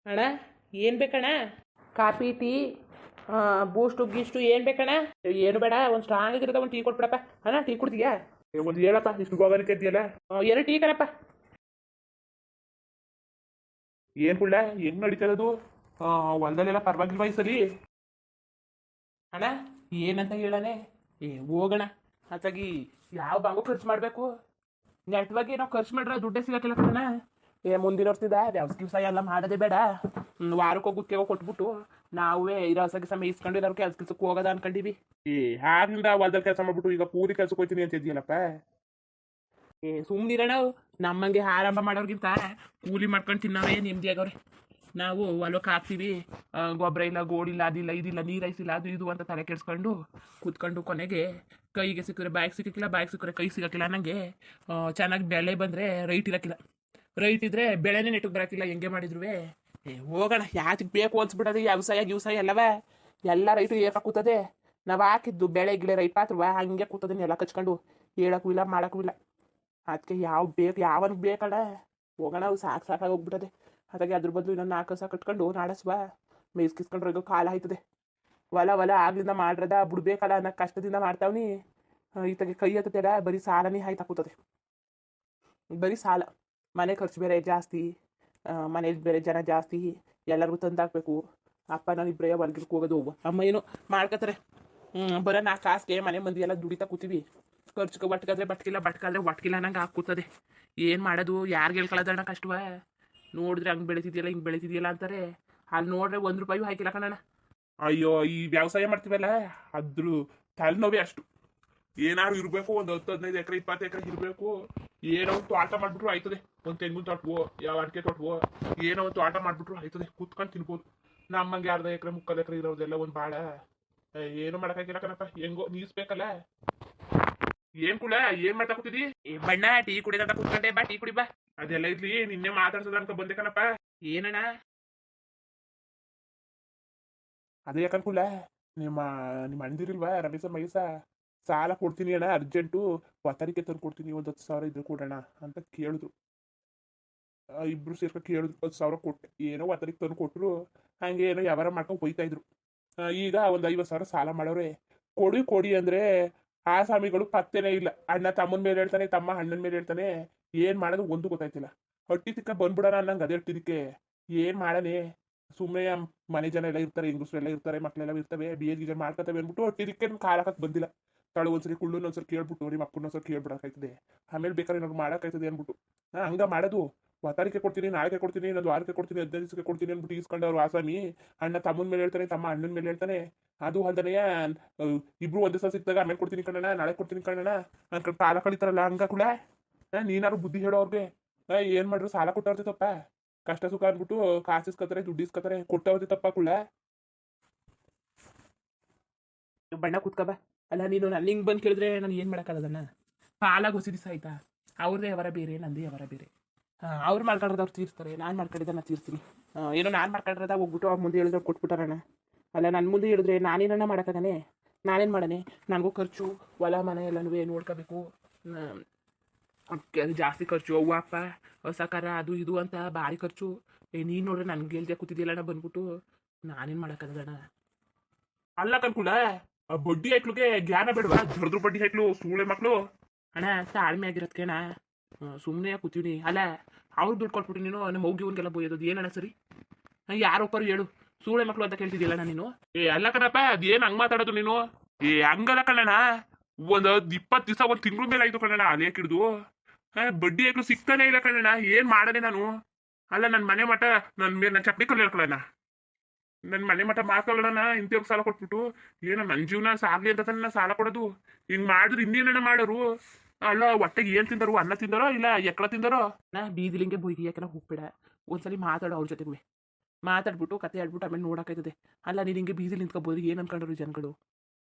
ಅಣ್ಣ ಏನು ಬೇಕಣ್ಣ? Coffee tea boost ಗೀಸ್ಟು ಏನು ಬೇಕಣ್ಣ? ಏನು ಬೇಡ, ಒಂದು ಸ್ಟ್ರಾಂಗ್ ಆಗಿರೋದ ಒಂದು ಟೀ ಕೊಟ್ಬಿಡಪ್ಪ. ಅಣ್ಣ ಟೀ ಕುಡ್ತೀಯಾ? ಒಂದು ಹೇಳಪ್ಪ, ಇಷ್ಟು ಗೋಗರಿಕೆ ಇದೆಯಲ್ಲ. ಎರಡು ಟೀ ಕಣಪ್ಪ. ಏನ್ ಕುಳ್ಳ ಹೆಂಗ್ ನಡೀತದದು? ಹೊಲ್ದಲ್ಲೆಲ್ಲ ಪರವಾಗಿಲ್ವಾ ಈ ಸರಿ? ಅಣ್ಣ ಏನಂತ ಹೇಳನೆ? ಹೋಗೋಣ ಅತ್ತಾಗಿ ಯಾವ ಭಾಗ ಖರ್ಚು ಮಾಡಬೇಕು? ನೆಟ್ವಾಗಿ ನಾವು ಖರ್ಚು ಮಾಡ್ರೆ ದುಡ್ಡೇ ಸಿಗಕ್ಕಿಲ್ಲ ಕಣ. ಮುಂದಿನ ವರ್ಷದ ವ್ಯವಸಾಯ ಎಲ್ಲ ಮಾಡೋದೇ ಬೇಡ. ವಾರಕ್ಕೆ ಗುತ್ತಿಗೆ ಕೊಟ್ಬಿಟ್ಟು ನಾವೇ ಇರೋ ಹಸಗಿಸ ಮೇಯಿಸ್ಕೊಂಡು ಏನಾದ್ರು ಕೆಲ್ಸಕ್ಕೆ ಹೋಗೋದ ಅನ್ಕೊಂಡಿವಿ. ಆಗಿಂದ ಹೊಲ್ದಲ್ಲಿ ಕೆಲಸ ಮಾಡ್ಬಿಟ್ಟು ಈಗ ಕೂಲಿ ಕೆಲ್ಸಕ್ಕೆ ಹೋಗ್ತೀನಿ ಅಂತ ಇದೆಯಲ್ಲಪ್ಪ. ಸುಮ್ಮನಿರೋಣ. ನಮ್ಮಂಗೆ ಆರಂಭ ಮಾಡೋರ್ಗಿಂತ ಕೂಲಿ ಮಾಡ್ಕೊಂಡು ತಿನ್ನೋವೇ ನೆಮ್ಮದಿ ಆಗವ್ರೆ. ನಾವು ಹೊಲಕ್ಕೆ ಹಾಕ್ತೀವಿ, ಗೊಬ್ಬರ ಇಲ್ಲ, ಗೋಡಿಲ್ಲ, ಅದಿಲ್ಲ ಇದಿಲ್ಲ, ನೀರೈಸಿಲ್ಲ, ಅದು ಇದು ಅಂತ ತಲೆ ಕೆಡಿಸ್ಕೊಂಡು ಕೂತ್ಕೊಂಡು ಕೊನೆಗೆ ಕೈಗೆ ಸಿಕ್ಕರೆ ಬಾಯಿಗೆ ಸಿಕ್ಕಿಲ್ಲ, ಬಾಯಿಗೆ ಸಿಕ್ಕರೆ ಕೈ ಸಿಗಕ್ಕಿಲ್ಲ. ನನಗೆ ಚೆನ್ನಾಗಿ ಬೆಳೆ ಬಂದರೆ ರೈಟ್ ಇರೋಕ್ಕಿಲ್ಲ, ರೈಟ್ ಇದ್ರೆ ಬೆಳೆನೇ ನೆಟ್ಟಿಗೆ ಬರೋಕ್ಕಿಲ್ಲ. ಹೆಂಗೆ ಮಾಡಿದ್ರು ಹೋಗೋಣ. ಯಾತಿಗೆ ಬೇಕು ಅನ್ಸ್ಬಿಟ್ಟದೆ ವ್ಯವಸಾಯ ಗಿವಸಾಯ ಎಲ್ಲವೇ. ಎಲ್ಲ ರೈಟು ಏಕ ಕೂತದೆ. ನಾವು ಹಾಕಿದ್ದು ಬೆಳೆ ಗಿಳೆ ರೈಟ್ ಪಾತ್ರವ ಹಂಗೆ ಕೂತದೆ ಎಲ್ಲ ಕಚ್ಕೊಂಡು. ಹೇಳಕ್ಕೂ ಇಲ್ಲ ಮಾಡೋಕ್ಕೂ ಇಲ್ಲ. ಅದಕ್ಕೆ ಯಾವ ಬೇಕು ಯಾವನಿಗೆ ಬೇಕಲ್ಲ. ಹೋಗೋಣ, ಅವು ಸಾಕಾಗಿ ಹೋಗ್ಬಿಟ್ಟದೆ. ಹಾಗಾಗಿ ಅದ್ರ ಬದಲು ಇನ್ನೊಂದು 4 ಕಸ ಕಟ್ಕೊಂಡು ನಾಡಸ್ವ ಮೇಯ್ಸ್ಕಿಸ್ಕೊಂಡ್ರೆ ಇದು ಕಾಲ ಆಯ್ತದೆ. ಹೊಲ ಆಗ್ಲಿಂದ ಮಾಡ್ರದ ಬಿಡ್ಬೇಕಲ್ಲ ಅನ್ನೋ ಕಷ್ಟದಿಂದ ಮಾಡ್ತಾವ್ನಿ. ಈತಗೆ ಕೈ ಹತ್ತತೆಲ್ಲ ಬರೀ ಸಾಲನೇ ಆಯ್ತಾ ಕೂತದೆ. ಬರೀ ಸಾಲ. ಮನೆ ಖರ್ಚು ಬೇರೆ ಜಾಸ್ತಿ, ಮನೇಲಿ ಬೇರೆ ಜನ ಜಾಸ್ತಿ, ಎಲ್ಲರಿಗೂ ತಂದಾಕ್ಬೇಕು. ಅಪ್ಪ ನಾನು ಇಬ್ಬರೇ ಹೊಲ್ಗಿಲ್ಕ್ಕೆ ಹೋಗೋದು, ಅಮ್ಮ ಏನು ಮಾಡ್ಕೋತಾರೆ. ಬರೋ 4 ಕಾಸಿಗೆ ಮನೆ ಮಂದಿ ಎಲ್ಲ ದುಡಿತಾ ಕೂತೀವಿ. ಖರ್ಚಿಗೆ ಬಟ್ಕಾದ್ರೆ ಬಟ್ಕಿಲ್ಲ, ಬಟ್ಕಾದ್ರೆ ಒಟ್ಕಿಲ್ಲ ನಂಗೆ ಕೂತದೆ. ಏನು ಮಾಡೋದು? ಯಾರಿಗೆ ಹೇಳ್ಕೊಳ್ಳೋದಣ್ಣ ಕಷ್ಟವ? ನೋಡಿದ್ರೆ ಹಂಗೆ ಬೆಳೀತಿದ್ಯಲ್ಲ ಹಿಂಗೆ ಬೆಳೀತಿದ್ಯಲ್ಲ ಅಂತಾರೆ. ಅಲ್ಲಿ ನೋಡ್ರೆ 1 ರೂಪಾಯಿ ಹಾಕಿಲ್ಲ ಕಣಣ್ಣ. ಅಯ್ಯೋ, ಈ ವ್ಯವಸಾಯ ಮಾಡ್ತೀವಲ್ಲ ಅದ್ರ ತಲೆನೋವೇ ಅಷ್ಟು. ಏನಾದ್ರು ಇರಬೇಕು, ಒಂದು 10-15 ಎಕರೆ 20 ಎಕರೆ ಇರಬೇಕು. ಏನೋ ಒಂದು ತೋಟ ಮಾಡ್ಬಿಟ್ರು ಆಯ್ತದೆ. ಒಂದು ತೆಂಗಿನ ತೋಟವೋ ಯಾವ ಅಡಿಕೆ ತೋಟವೋ ಏನೋ ಒಂದು ತೋಟ ಮಾಡ್ಬಿಟ್ರು ಆಯ್ತದೆ. ಕೂತ್ಕೊಂಡು ತಿನ್ಬೋದು. ನಮ್ಮಂಗೆ 1/2 ಎಕರೆ 3/4 ಎಕರೆ ಇರೋದೆಲ್ಲ ಒಂದು ಬಾಳ ಏನು ಮಾಡೋಕ್ಕಾಗಿಲ್ಲ ಕಣಪ್ಪ. ಹೆಂಗೋ ನೀಸ್ಬೇಕಲ್ಲ. ಏನ್ ಕುಳ ಏನ್ ಮಾಡ್ತಾ ಕೂತಿದಿ? ಬಣ್ಣ ಟೀ ಕುಡಿದಂತ ಕೂತ್ಕೊಂಡೆ. ಬಾ ಟೀ ಕುಡಿ ಬಾ. ಅದೆಲ್ಲ ಇರ್ಲಿ, ನಿನ್ನೆ ಮಾತಾಡ್ಸದ ಅಂತ ಬಂದೆ ಕಣಪ್ಪ. ಏನಣ್ಣ? ಅದೇ ಯಾಕನ್ಕುಲ್ಲ, ನಿಮ್ಮ ನಿಮ್ಮ ಅಣ್ದಿರಿಲ್ವಾ ರಮೇಶ ಮಹೇಶ, ಸಾಲ ಕೊಡ್ತೀನಿ ಅಣ್ಣ ಅರ್ಜೆಂಟು, ಪತ್ತಾರಿಕೆ ತಂದು ಕೊಡ್ತೀನಿ, ಒಂದು 10,000 ಇದ್ರೆ ಕೊಡೋಣ ಅಂತ ಕೇಳಿದ್ರು. ಇಬ್ರು ಸೇರ್ಕೊಂಡು ಕೇಳಿದ್ರು. 10,000 ಕೊಟ್ಟೆ. ಏನೋ ಒತ್ತರಿಗೆ ತಂದು ಕೊಟ್ಟರು. ಹಂಗೆ ಏನೋ ವ್ಯವಹಾರ ಮಾಡ್ಕೊಂಡು ಹೋಯ್ತಾ ಇದ್ರು. ಈಗ ಒಂದು 50,000 ಸಾಲ ಮಾಡೋರೆ. ಕೊಡಿ ಕೊಡಿ ಅಂದ್ರೆ ಆ ಸ್ವಾಮಿಗಳು ಪತ್ತೆನೇ ಇಲ್ಲ. ಅಣ್ಣ ತಮ್ಮನ ಮೇಲೆ ಹೇಳ್ತಾನೆ, ತಮ್ಮ ಅಣ್ಣನ ಮೇಲೆ ಹೇಳ್ತಾನೆ. ಏನ್ ಮಾಡೋದು ಒಂದು ಗೊತ್ತಾಯ್ತಿಲ್ಲ. ಹಟ್ಟಿ ತಿಕ್ಕ ಬಂದ್ಬಿಡೋಣ ಅನ್ನಂಗೆ ಅದೇ ಹೇಳ್ತಿದ್ದಕ್ಕೆ ಏನ್ ಮಾಡನೆ. ಸುಮ್ಮನೆ ಮನೆ ಜನ ಎಲ್ಲ ಇರ್ತಾರೆ, ಹೆಂಗಸರು ಎಲ್ಲ ಇರ್ತಾರೆ, ಮಕ್ಳೆಲ್ಲ ಇರ್ತವೆ, ಬೀಜ ಗೀಜ ಮಾಡ್ಕೊತವೆ ಅಂದ್ಬಿಟ್ಟು ಹೊಟ್ಟಿದಕ್ಕೆ ಕಾಲ ಹಾಕಕ್ ಬಂದಿಲ್ಲ. ತಾಳು ಒಂದ್ಸರಿ ಕುಳ್ಳು ಒಂದ್ಸರಿ ಕೇಳ್ಬಿಟ್ಟು ನಿಮ್ಮ ಅಪ್ಪನ ಒಂದ್ಸರಿ ಕೇಳ್ಬಿಡಕಾಯ್ತದೆ. ಆಮೇಲೆ ಬೇಕಾದ್ರೆ ಏನಾದ್ರು ಮಾಡೋಕ್ಕಾಯ್ತದೆ ಅಂದ್ಬಿಟ್ಟು ಹಂಗ ಮಾಡೋದು. ಒತ್ತಾರಿಕೆ ಕೊಡ್ತೀನಿ, ನಾಳೆಗೆ ಕೊಡ್ತೀನಿ, ಇನ್ನೊಂದು ವಾರಕ್ಕೆ ಕೊಡ್ತೀನಿ, 15 ದಿವಸಕ್ಕೆ ಕೊಡ್ತೀನಿ ಅಂದ್ಬಿಟ್ಟು ಈಸ್ಕೊಂಡವ್ರು ಆಸಾಮಿ. ಅಣ್ಣ ತಮ್ಮನ ಮೇಲೆ ಹೇಳ್ತಾನೆ, ತಮ್ಮ ಅಣ್ಣನ ಮೇಲೆ ಹೇಳ್ತಾನೆ. ಅದು ಅಲ್ದನೆಯ ಇಬ್ರು ಒಂದೇ ಸಲ ಸಿಕ್ತಾಗ ಆಮೇಲೆ ಕೊಡ್ತೀನಿ ಕಣ್ಣಣ್ಣ, ನಾಳೆ ಕೊಡ್ತೀನಿ ಕಣ್ಣಣ್ಣ ಅನ್ಕೊಂಡು ಕಾಲ ಕಳಿತಾರಲ್ಲ ಹಂಗ ಕೂಡ. ನೀನಾರು ಬುದ್ಧಿ ಹೇಳೋ ಅವ್ರಿಗೆ. ಏನ್ ಮಾಡ್ರು ಸಾಲ ಕೊಟ್ಟವ್ರತೆ ತಪ್ಪ. ಕಷ್ಟ ಸುಖ ಅಂದ್ಬಿಟ್ಟು ಕಾಸು ಇಸ್ಕೊತಾರೆ, ದುಡ್ಡು ಇಸ್ಕೊತಾರೆ, ಕೊಟ್ಟವ್ರತೆ ತಪ್ಪ ಕುಳ್ಳ. ಬಣ್ಣ ಕೂತ್ಕಬ. ಅಲ್ಲ ನೀನು ನನ್ನ ಹಿಂಗೆ ಬಂದು ಕೇಳಿದ್ರೆ ನಾನು ಏನು ಮಾಡೋಕ್ಕಾಗದಣ್ಣ? ಕಾಲಾಗ ಹೊಸ ದಿವಸ ಆಯ್ತಾ? ಅವ್ರದ್ದೇ ಅವರ ಬೇರೆ, ನಂದೇ ಅವರ ಬೇರೆ. ಅವ್ರು ಮಾಡ್ಕೊಂಡಿರೋದು ತೀರ್ಸ್ತಾರೆ, ನಾನು ಮಾಡ್ಕೊಂಡಿದ್ದ ನಾನು ತೀರ್ಸ್ತೀನಿ. ಏನೋ ನಾನು ಮಾಡ್ಕೊಂಡಿರೋದ ಹೋಗ್ಬಿಟ್ಟು ಅವ್ರ ಮುಂದೆ ಹೇಳಿದ್ರೆ ಕೊಟ್ಬಿಟ್ಟಾರಣ್ಣ. ಅಲ್ಲ ನನ್ನ ಮುಂದೆ ಹೇಳಿದ್ರೆ ನಾನೇನಣ್ಣ ಮಾಡೋಕ್ಕಾಗನೆ? ನಾನೇನು ಮಾಡನೆ? ನನಗೂ ಖರ್ಚು, ಹೊಲ ಮನೆ ಎಲ್ಲನೂ ನೋಡ್ಕೋಬೇಕು. ಅದು ಜಾಸ್ತಿ ಖರ್ಚು. ಅವ್ವ ಅಪ್ಪ ಹೊಸ ಕರ ಅದು ಇದು ಅಂತ ಭಾರಿ ಖರ್ಚು. ನೀನು ನೋಡ್ರೆ ನನಗೆ ಹೇಳ್ದೆ ಕೂತಿದ್ದಿಲ್ಲಣ್ಣ ಬಂದ್ಬಿಟ್ಟು. ನಾನೇನು ಮಾಡೋಕ್ಕಾಗದಣ್ಣ? ಅಲ್ಲ ಕನ್ಕುಳ, ಬಡ್ಡಿ ಹೈಕ್ಳಿಗೆ ಜ್ಞಾನ ಬೇಡವಾ? ಜರ್ದ್ರ ಬಡ್ಡಿ ಹೈಕ್ಳು ಸೂಳೆ ಮಕ್ಳು. ಅಣ್ಣ ತಾಳ್ಮೆ ಆಗಿರೋದಕ್ಕೇಣ ಸುಮ್ಮನೆ ಕೂತೀವಿ. ಅಲ್ಲ ಅವ್ರು ದುಡ್ಡು ಕೊಟ್ಬಿಟ್ಟು ನೀನು ನಮ್ಮ ಮೌಗ್ಯವನ್ಗೆಲ್ಲ ಬೋಯೋದು ಏನಣ್ಣ ಸರಿ? ಯಾರೊಬ್ಬರು ಹೇಳು, ಸೂಳೆ ಮಕ್ಕಳು ಅಂತ ಕೇಳ್ತಿದ್ದಿಲ್ಲಣ್ಣ ನೀನು? ಅಲ್ಲ ಕಣಪ್ಪ, ಅದೇನ್ ಹಂಗ್ ಮಾತಾಡೋದು ನೀನು? ಹಂಗಲ್ಲ ಕಣ್ಣಣ್ಣ. ಒಂದು 20 ದಿವಸ 1 ತಿಂಗಳ ಮೇಲೆ ಆಯ್ತು ಕಣ್ಣಣ್ಣ ಅಲ್ಲೇ ಕಿಡ್ದು. ಬಡ್ಡಿ ಹೈಕ್ಳು ಸಿಗ್ತಾನೆ ಇಲ್ಲ ಕಣ್ಣಣ್ಣ. ಏನ್ ಮಾಡನೆ ನಾನು? ಅಲ್ಲ ನನ್ನ ಮನೆ ಮಠ ನನ್ನ ಮೇಲೆ ನನ್ನ ಚಪ್ಪಡಿ ಕಲ್ಲು ಹೇಳ್ಕೊಳ್ಳೋಣ. ನನ್ನ ಮನೆ ಮಠ ಮಾತಾಡೋಣ ಇಂಥವ್ರಿಗೆ ಸಾಲ ಕೊಟ್ಬಿಟ್ಟು. ಏನೋ ನನ್ನ ಜೀವನ ಸಾಗ್ಲಿ ಅಂತ ತಾನೆ ಸಾಲ ಕೊಡೋದು. ಹಿಂಗ್ ಮಾಡಿದ್ರು ಇನ್ನೇನಣ್ಣ ಮಾಡೋರು? ಅಲ್ಲ ಹೊಟ್ಟೆಗೆ ಏನ್ ತಿಂದರು? ಅನ್ನ ತಿಂದಾರೋ ಇಲ್ಲ ಎಕ್ಕಳ ತಿಂದಾರೋ? ಬೀದಿಲಿಂಗೆ ಬೊಯ್ಯಾಕೆಲ್ಲ ಹೋಗ್ಬೇಡ. ಒಂದ್ಸಲಿ ಮಾತಾಡೋ ಅವ್ರ ಜೊತೆಗೂ. ಮಾತಾಡ್ಬಿಟ್ಟು ಕತೆ ಹೇಳ್ಬಿಟ್ಟು ಆಮೇಲೆ ನೋಡೋಕ್ಕಾಯ್ತದೆ. ಅಲ್ಲ ನೀನು ಹಿಂಗೆ ಬೀದಿಲಿ ನಿಂತ್ಕೊಬೋದು, ಏನು ಅನ್ಕೊಂಡ್ರು ಜನಗಳು?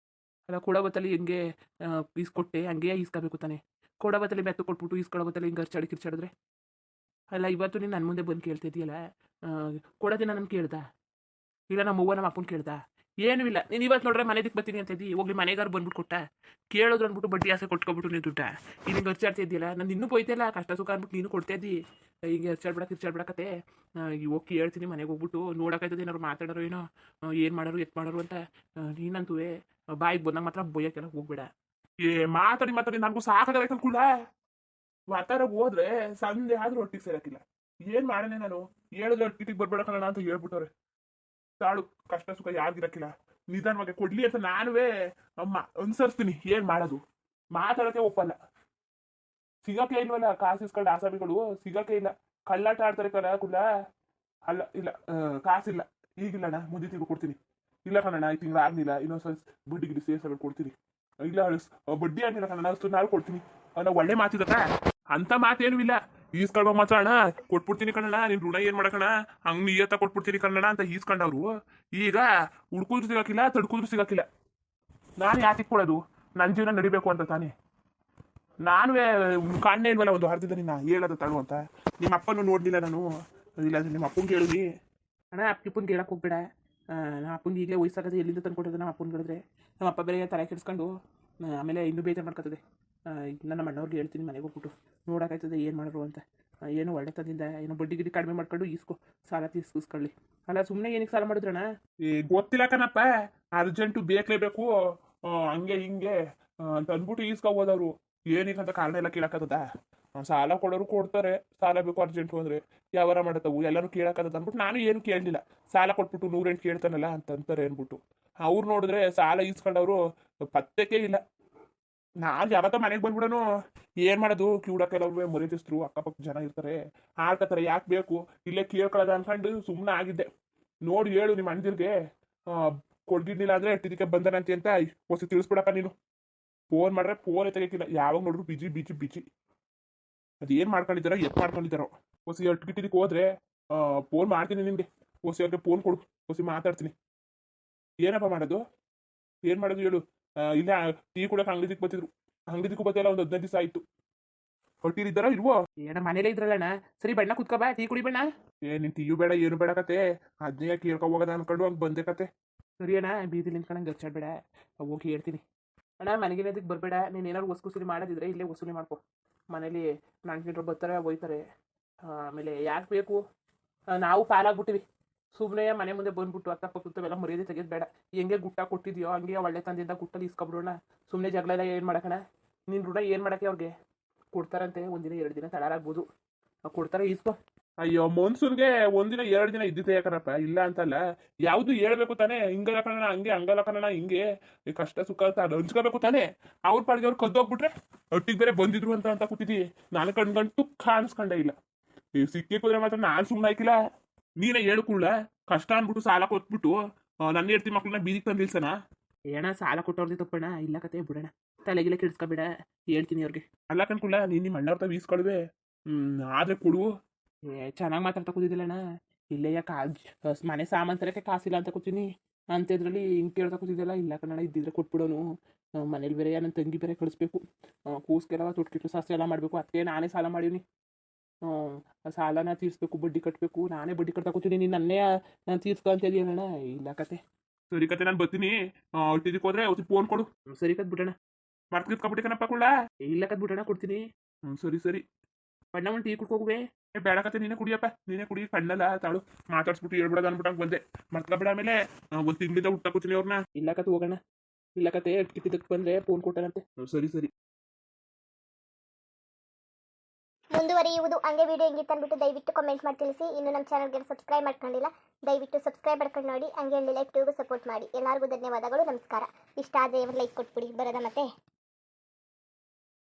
ಅಲ್ಲ ಕೊಡೋ ಬತ್ತಲ್ಲಿ ಹಿಂಗೆ ಈಸ್ಕೊಟ್ಟೆ ಹಂಗೆ ಈಸ್ಕೋಬೇಕು ತಾನೆ. ಕೊಡೋ ಬತ್ತಲ್ಲಿ ಮೆತ್ತು ಕೊಟ್ಬಿಟ್ಟು ಈಸ್ಕೊಡೋ ಬತ್ತಲ್ಲಿ ಹಿಂಗೆ ಅರ್ಚಾಡಿ ಕಿರ್ಚಾಡಿದ್ರೆ. ಅಲ್ಲ ಇವತ್ತು ನೀನು ನನ್ನ ಮುಂದೆ ಬಂದು ಕೇಳ್ತಿದ್ದೀಯಲ್ಲ, ಕೊಡೋದಿನ ನಾನು ಕೇಳ್ದ? ಇಲ್ಲ ನಮ್ಮ ಅವ್ವ ನಮ್ಮ ಅಪ್ಪನ ಕೇಳ್ದ? ಏನೂ ಇಲ್ಲ. ನೀನು ಇವತ್ತು ನೋಡ್ರೆ ಮನೆದಕ್ಕೆ ಬರ್ತೀನಿ ಅಂತ ಇದ್ದಿ, ಹೋಗ್ಲಿ ಮನೆಗಾರು ಬಂದ್ಬಿಟ್ಟು ಕೊಟ್ಟ. ಕೇಳೋದ್ರು ಅಂದ್ಬಿಟ್ಟು ಬಡ್ಡಿ ಆಸೆ ಕೊಟ್ಕೊಬಿಟ್ಟು ನೀನು ದುಡ್ಡ. ನೀನು ಹಿಂಗೆ ಅರ್ಚಾಡ್ತಾ ಇದ್ದೀಯಲ್ಲ, ನಾನು ಇನ್ನೂ ಹೋಯ್ತಿಲ್ಲ ಕಷ್ಟ ಸುಖ ಅಂದ್ಬಿಟ್ಟು ನೀನು ಕೊಡ್ತಾ ಇದ್ದಿ. ಹಿಂಗೆ ಕಿರ್ಚಾಡ್ಬಿಡಕತ್ತೆ ಈಗ ಹೋಗಿ ಕೇಳ್ತೀನಿ ಮನೆಗೆ ಹೋಗ್ಬಿಟ್ಟು ನೋಡೋಕ್ಕಾಯ್ತದೆ ಏನಾರು ಮಾತಾಡೋರು ಏನೋ ಏನು ಮಾಡೋರು ಎತ್ ಮಾಡೋರು ಅಂತ ನೀನಂತೂ ಬಾಯಿಗೆ ಬಂದಾಗ ಮಾತ್ರ ಬೊಯ್ಯಕ್ಕೆಲ್ಲ ಹೋಗ್ಬೇಡ. ಮಾತಾಡಿ ನನಗೂ ಸಾಕಾಗಲ್ಲ ಅನ್ಕುಲ್ಲ. ಮಾತಾಡ ಹೋದ್ರೆ ಸಂಜೆ ಆದ್ರೂ ಒಟ್ಟಿಗೆ ಸೇರಕ್ಕಿಲ್ಲ. ಏನ್ ಮಾಡನೆ ನಾನು? ಹೇಳಿದ್ರೆ ಒಟ್ಟಿಗೆ ಬರ್ಬೇಡ ಕಣ ಅಂತ ಹೇಳ್ಬಿಟ್ಟವ್ರೆ. ತಾಳು ಕಷ್ಟ ಸುಖ ಯಾರಿಗಿರಕ್ಕಿಲ್ಲ, ನಿಧಾನವಾಗಿ ಕೊಡ್ಲಿ ಅಂತ ನಾನುವೇ ಅಮ್ಮ ಅನ್ಸರ್ಸ್ತೀನಿ. ಏನ್ ಮಾಡೋದು? ಮಾತಾಡಕ್ಕೆ ಒಪ್ಪಲ್ಲ. ಸಿಗಕ್ಕೆ ಇಲ್ವಲ್ಲ, ಕಾಸು ಇಸ್ಕೊಂಡು ಆಸಾಮಿಗಳು ಸಿಗಕ್ಕೆ ಇಲ್ಲ. ಕಳ್ಳಾಟ ಆಡ್ತಾರೆ ಕಣ ಕುಲ್ಲ. ಅಲ್ಲ ಇಲ್ಲ ಕಾಸಿಲ್ಲ ಈಗಿಲ್ಲಣ್ಣ, ಮುಂದೆ ತಿಂಗಳು ಕೊಡ್ತೀನಿ. ಇಲ್ಲ ಕಣಣ್ಣ ಈ ತಿಂಗಳು ಆಗ್ಲಿಲ್ಲ, ಇನ್ನೊಂದ್ಸಲ ಬಡ್ಡಿ ಗಿಡಿ ಸೇರ್ಸಲ್ಲ ಕೊಡ್ತೀನಿ. ಇಲ್ಲ ಬಡ್ಡಿ ಆಗಿಲ್ಲ ಕಣ, ಅಷ್ಟು ನಾಳೆ ಕೊಡ್ತೀನಿ. ನಾವು ಒಳ್ಳೆ ಮಾತಿದಕ್ಕ ಅಂತ ಮಾತೇನು ಇಲ್ಲ. ಈಸ್ಕೊಳ್ಬ ಮಾತ್ರ ಅಣ್ಣ ಕೊಟ್ಬಿಡ್ತೀನಿ ಕಣಣ್ಣ, ನಿನ್ ಋಣ ಏನ್ ಮಾಡಕಣ ಹಂಗ್ ನಿಯತ್ತ ಕೊಟ್ಬಿಡ್ತೀನಿ ಕಣಣ್ಣ ಅಂತ ಈಸ್ಕೊಂಡವ್ರು ಈಗ ಉಳ್ಕುದ್ರು ಸಿಗಾಕಿಲ್ಲ, ತಡ್ಕುದ್ರು ಸಿಗಾಕಿಲ್ಲ. ನಾನು ಯಾಕೆ ಕೊಡೋದು? ನನ್ನ ಜೀವನ ನಡಿಬೇಕು ಅಂತ ತಾನೇ. ನಾನುವೇ ಕಾಣೆ ಇಲ್ವಲ್ಲ ಒಂದು ಅರ್ಧದ ನಿನ್ನ ಹೇಳೋದು ತಡು ಅಂತ. ನಿಮ್ಮ ಅಪ್ಪನೂ ನೋಡ್ಲಿಲ್ಲ ನಾನು. ಇಲ್ಲ ನಿಮ್ಮ ಅಪ್ಪನ ಕೇಳಿದ್ವಿ. ಅಣ್ಣ ಅಪ್ಪನ ಕೇಳಕ್ಕೆ ಹೋಗ್ಬೇಡ. ನಮ್ಮ ಅಪ್ಪನಿಗೆ ಈಗಲೇ ವಯಸ್ಸಾಗದೆ ಎಲ್ಲಿಂದ ತಂದ್ಕೊಟ್ಟಿದ್ದೆ ನಮ್ಮ ಅಪ್ಪನ ಹೇಳಿದ್ರೆ ನಮ್ಮ ಅಪ್ಪ ಬೇರೆ ತಲೆ ಕೆಡಿಸ್ಕೊಂಡು ಆಮೇಲೆ ಇನ್ನೂ ಬೇಜಾರು ಮಾಡ್ಕೊತದೆ. ನನ್ನ ಅಣ್ಣವ್ರಿಗೆ ಹೇಳ್ತೀನಿ ಮನೆಗೆ ಹೋಗ್ಬಿಟ್ಟು ನೋಡೋಕ್ಕಾಯ್ತದೆ ಏನು ಮಾಡೋರು ಅಂತ. ಏನೋ ಒಳ್ಳೆ ತಂದಿಂದ ಏನೋ ಬಡ್ಡಿ ಗಿಡ್ಡಿ ಕಡಿಮೆ ಮಾಡ್ಕೊಂಡು ಈಸ್ಕೊ, ಸಾಲ ತೀಸ್ಕೊಳ್ಳಿ. ಅಲ್ಲ ಸುಮ್ಮನೆ ಏನಕ್ಕೆ ಸಾಲ ಮಾಡಿದ್ರಣ್ಣ? ಗೊತ್ತಿಲ್ಲ ಕಣಪ್ಪ, ಅರ್ಜೆಂಟು ಬೇಕೇಬೇಕು ಹಂಗೆ ಹಿಂಗೆ ಅಂತ ಅಂದ್ಬಿಟ್ಟು ಈಸ್ಕೋಬೋದವ್ರು. ಏನಕ್ಕಂತ ಕಾರಣ ಎಲ್ಲ ಕೇಳಕ್ಕದ? ಸಾಲ ಕೊಡೋರು ಕೊಡ್ತಾರೆ, ಸಾಲ ಬೇಕು ಅರ್ಜೆಂಟು ಅಂದ್ರೆ ಯಾವಾರ ಮಾಡತ್ತವು ಎಲ್ಲರೂ ಕೇಳಕ್ಕದ ಅಂದ್ಬಿಟ್ಟು ನಾನು ಏನು ಕೇಳಲಿಲ್ಲ. ಸಾಲ ಕೊಟ್ಬಿಟ್ಟು 108 ಕೇಳ್ತಾನಲ್ಲ ಅಂತ ಅಂತಾರೆ ಅಂದ್ಬಿಟ್ಟು ಅವ್ರು ನೋಡಿದ್ರೆ ಸಾಲ ಈಸ್ಕೊಂಡವ್ರು ಪತ್ತೆಕೆ ಇಲ್ಲ. ನಾನು ಯಾವತ್ತ ಮನೆಗೆ ಬಂದ್ಬಿಡೋನು. ಏನ್ ಮಾಡೋದು? ಕಿವುಡಕ್ಕೆಲ್ಲವ್ರು ಮರಿತಿಸ್ರು, ಅಕ್ಕಪಕ್ಕ ಜನ ಇರ್ತಾರೆ, ಆಡ್ಕತಾರೆ, ಯಾಕೆ ಬೇಕು ಇಲ್ಲೇ ಕೇಳ್ಕೊಳ್ಳೋದ ಅನ್ಕೊಂಡು ಸುಮ್ಮನೆ ಆಗಿದ್ದೆ. ನೋಡಿ ಹೇಳು ನಿಮ್ಮ ಅಣ್ಣದಿರ್ಗೆ ಕೊಡ್ಗಿರ್ಲಿಲ್ಲ ಅಂದ್ರೆ ಇದಕ್ಕೆ ಬಂದನಂತೆ ಅಂತ ಹೊಸ ತಿಳಿಸ್ಬಿಡಪ್ಪ ನೀನು. ಫೋನ್ ಮಾಡ್ರೆ ಫೋನ್ ತೆಗಿಯಕ್ಕಿಲ್ಲ, ಯಾವಾಗ ನೋಡ್ರು ಬಿಜಿ ಬಿಜಿ ಬಿಜಿ. ಅದೇನ್ ಮಾಡ್ಕೊಂಡಿದ್ದಾರೋ ಎತ್ ಮಾಡ್ಕೊಂಡಿದ್ದಾರೋ. ಹೊಸ ಗಿಟ್ಟಿದಕ್ಕೆ ಹೋದ್ರೆ ಫೋನ್ ಮಾಡ್ತೀನಿ ನಿನ್ಗೆ. ಹೊಸಿ ಅವ್ರಿಗೆ ಫೋನ್ ಕೊಡು, ಹೊಸಿ ಮಾತಾಡ್ತೀನಿ. ಏನಪ್ಪ ಮಾಡೋದು? ಏನ್ ಮಾಡೋದು ಹೇಳು? ಇಲ್ಲ ಟೀ ಕುಡಕ್ಕೆ ಅಂಗಡಿಗೆ ಬರ್ತಿದ್ರು, ಅಂಗಡಿಗೂ ಬರ್ತಿಲ್ಲ, ಒಂದು 15 ದಿವಸ ಆಯ್ತು. ಹೊಟ್ಟಿರಿದ್ದಾರೋ ಇಲ್ವೋ? ಏನ ಮನೇಲೇ ಇದ್ರಲ್ಲಣ್ಣ. ಸರಿ ಬಣ್ಣ ಕುತ್ಕೋ ಬಾ, ಟೀ ಕುಡಿ ಬಣ್ಣ. ನಿನ್ ಟೀಯು ಬೇಡ ಏನು ಬೇಡ ಕತೆ, ಅದನ್ನೇ ಕೇಳ್ಕೊ ಹೋಗೋದ ಅನ್ಕೊಂಡು ಹಂಗೆ ಬಂದೆ ಕತೆ. ಸರಿ ಅಣ್ಣ, ಬೀದಿ ನಿಂತ್ಕೊಂಡಂಗೆ ಗಚ್ಚಾಡ್ಬೇಡ, ಹೋಗಿ ಹೇಳ್ತೀನಿ. ಅಣ್ಣ ಮನೆಗೆ ಅದಕ್ಕೆ ಬರಬೇಡ. ನೀನು ಏನಾದ್ರು ವಸೂಲಿ ಮಾಡೋದಿದ್ರೆ ಇಲ್ಲೇ ವಸೂಲಿ ಮಾಡ್ಕೊ. ಮನೇಲಿ ನಂಟಿನರು ಬರ್ತಾರೆ ಹೋಯ್ತಾರೆ. ಆಮೇಲೆ ಯಾಕೆ ಬೇಕು? ನಾವು ಪಾಲಾಗ್ಬಿಟ್ಟಿವಿ. ಸುಮ್ಮನೆ ಮನೆ ಮುಂದೆ ಬಂದ್ಬಿಟ್ಟು ಅಕ್ಕಪಕ್ಕವೆಲ್ಲ ಮರ್ಯಾದೆ ತೆಗೆದು ಬೇಡ. ಹೆಂಗೆ ಗುಟ್ಟ ಕೊಟ್ಟಿದ್ಯೋ ಹಂಗೆ ಒಳ್ಳೆ ತಂದಿಂದ ಗುಟ್ಟಲ್ಲಿ ಇಸ್ಕೊಬಿಡೋಣ. ಸುಮ್ಮನೆ ಜಗಳ ಎಲ್ಲ ಏನು ಮಾಡಕಣ? ನಿನ್ನ ಋಣ ಏನು ಮಾಡೋಕ್ಕೆ ಅವ್ರಿಗೆ? ಕೊಡ್ತಾರಂತೆ, ಒಂದಿನ 2 ದಿನ ತಡಾರಾಗ್ಬೋದು, ಕೊಡ್ತಾರೆ, ಈಸ್ಕೊ. ಅಯ್ಯೋ ಮನ್ಸೂನ್ಗೆ 1 ದಿನ 2 ದಿನ ಇದ್ದಿದ್ದೆ ಯಾಕರಪ್ಪ, ಇಲ್ಲ ಅಂತಲ್ಲ. ಯಾವ್ದು ಹೇಳ್ಬೇಕು ತಾನೆ, ಹಿಂಗಲ್ಲ ಕಣ ಹಂಗೆ, ಹಂಗಲ್ಲ ಕಣ ಹಿಂಗೆ, ಕಷ್ಟ ಸುಖ ಅಂತ ಹಂಚ್ಕೋಬೇಕು ತಾನೆ. ಅವ್ರ ಪಾಡಿಗೆ ಅವ್ರು ಕದ್ದೋಗ್ಬಿಟ್ರೆ ಒಟ್ಟಿಗೆ ಬೇರೆ ಬಂದಿದ್ರು ಅಂತ ಕೂತಿದ್ದಿ. ನಾನು ಕಣ್ಗಂಟು ಕಾಣಿಸ್ಕೊಂಡೇ ಇಲ್ಲ. ಸಿಕ್ಕಿ ಕುದ್ರೆ ಮಾತ್ರ ನಾನು ಸುಮ್ಮನೆ ಆಯ್ಕಿಲ್ಲ. ನೀನೇ ಹೇಳ್ಕೂಳ ಕಷ್ಟ ಅನ್ಬಿಟ್ಟು ಸಾಲ ಕೊಟ್ಬಿಟ್ಟು ನನ್ನ ಹೆಂಡ್ತಿ ಮಕ್ಳನ್ನ ಬೀದಿಗೆ ತಂದು ನಿಲ್ಸನ? ಏಣ ಸಾಲ ಕೊಟ್ಟವ್ರದ್ದು ತಪ್ಪಣ್ಣ, ಇಲ್ಲ ಕತೆ ಬಿಡೋಣ, ತಲೆಗಿಲ್ಲ ಕೆಡಿಸ್ಕೊಬೇಡ, ಹೇಳ್ತೀನಿ ಅವ್ರಿಗೆ. ಅಲ್ಲ ಕನ್ಕುಳ ನೀನು ನಿಮ್ಮ ಅಣ್ಣವ್ರ ವೀಸ್ಕೊಳ್ವೆ ಆದ್ರೆ ಕೊಡು. ಚೆನ್ನಾಗಿ ಮಾತಾಡ್ತಾ ಕೂತಿದ್ದಿಲ್ಲಣ್ಣ. ಇಲ್ಲೇ ಮನೆ ಸಾಮಾನು ತರಕ್ಕೆ ಕಾಸಿಲ್ಲ ಅಂತ ಕೂತೀನಿ ಅಂತಿದ್ರಲ್ಲಿ ಹಿಂಗೆ ಕೇಳ್ತಾ ಕೂತಿದ್ದಲ್ಲ. ಇಲ್ಲ ಕನ್ನಡ ಇದ್ದಿದ್ರೆ ಕೊಟ್ಬಿಡೋನು. ಮನೇಲಿ ಬೇರೆ ನನ್ನ ತಂಗಿ ಬೇರೆ ಕಳಿಸ್ಬೇಕು, ಕೂಸ್ಗೆಲ್ಲ ತೊಟ್ಕಿಟ್ಟು ಶಾಸ್ತ್ರ ಎಲ್ಲ ಮಾಡಬೇಕು. ಅದಕ್ಕೆ ನಾನೇ ಸಾಲ ಮಾಡೀನಿ. ಸಾಲನ ತೀರಿಸ್ಬೇಕು, ಬಡ್ಡಿ ಕಟ್ಟಬೇಕು. ನಾನೇ ಬಡ್ಡಿ ಕಟ್ತಾ ಕೂತೀನಿ, ನೀನು ನನ್ನೇ ನಾನು ತೀರ್ಸ್ಕೊ ಅಂತ ಇದೆಯಣ್ಣ. ಇಲ್ಲ ಕತೆ. ಸರಿ ಕತೆ, ನಾನು ಬರ್ತೀನಿ. ಇದಕ್ಕೆ ಹೋದ್ರೆ ಅವ್ರಿಗೆ ಫೋನ್ ಕೊಡು. ಸರಿ ಕತ್ ಬಿಡೋಣ. ಮರ್ತ್ಕಿತ್ಕೊಬಿಟ್ಟು ಕಣಪ್ಪ ಕುಳ್ಳ. ಇಲ್ಲ ಕತ್ ಬಿಡೋಣ, ಕೊಡ್ತೀನಿ. ಸರಿ ಸರಿ. ಬಣ್ಣ ಒಂದು ಟೀ ಕುಡ್ಕೋಗುವೆ. ಬೇಡ ಕತೆ, ನೀನೇ ಕುಡಿಯಪ್ಪ, ನೀನೇ ಕುಡಿ. ಕಣ್ಣಲ್ಲ ತಾಳು ಮಾತಾಡ್ಸ್ಬಿಟ್ಟು ಹೇಳ್ಬಿಡೋದು ಅನ್ಬಿಟ್ಟಂಗೆ ಬಂದೆ. ಮರ್ತ್ಕೊಬೇಡ. ಆಮೇಲೆ 1 ತಿಂಗಳಿಂದ ಊಟ ಕೂತೀನಿ ಅವ್ರನ್ನ. ಇಲ್ಲ ಕತೆ ಹೋಗೋಣ. ಇಲ್ಲ ಕತೆ ಕಿಟ್ಟಿದ್ದಕ್ಕೆ ಬಂದರೆ ಫೋನ್ ಕೊಟ್ಟನಂತೆ. ಸರಿ ಸರಿ. ಮುಂದುವರಿಯುವುದು. ಹಂಗೆ ವಿಡಿಯೋ ಹೆಂಗಿತ್ತು ಅಂದ್ಬಿಟ್ಟು ದಯವಿಟ್ಟು ಕಮೆಂಟ್ ಮಾಡಿ ತಿಳಿಸಿ. ಇನ್ನು ನಮ್ಮ ಚಾನಲ್ಗೆ ಸಬ್ಸ್ಕ್ರೈಬ್ ಮಾಡ್ಕೊಂಡಿಲ್ಲ, ದಯವಿಟ್ಟು ಸಬ್ಸ್ಕ್ರೈಬ್ ಮಾಡ್ಕೊಂಡು ನೋಡಿ. ಹಂಗೆ ಲೈಕ್ ಟೂಗೂ ಸಪೋರ್ಟ್ ಮಾಡಿ. ಎಲ್ಲರಿಗೂ ಧನ್ಯವಾದಗಳು, ನಮಸ್ಕಾರ. ಇಷ್ಟ ಆದರೆ ಲೈಕ್ ಕೊಟ್ಬಿಡಿ, ಬರೋದ ಮತ್ತೆ.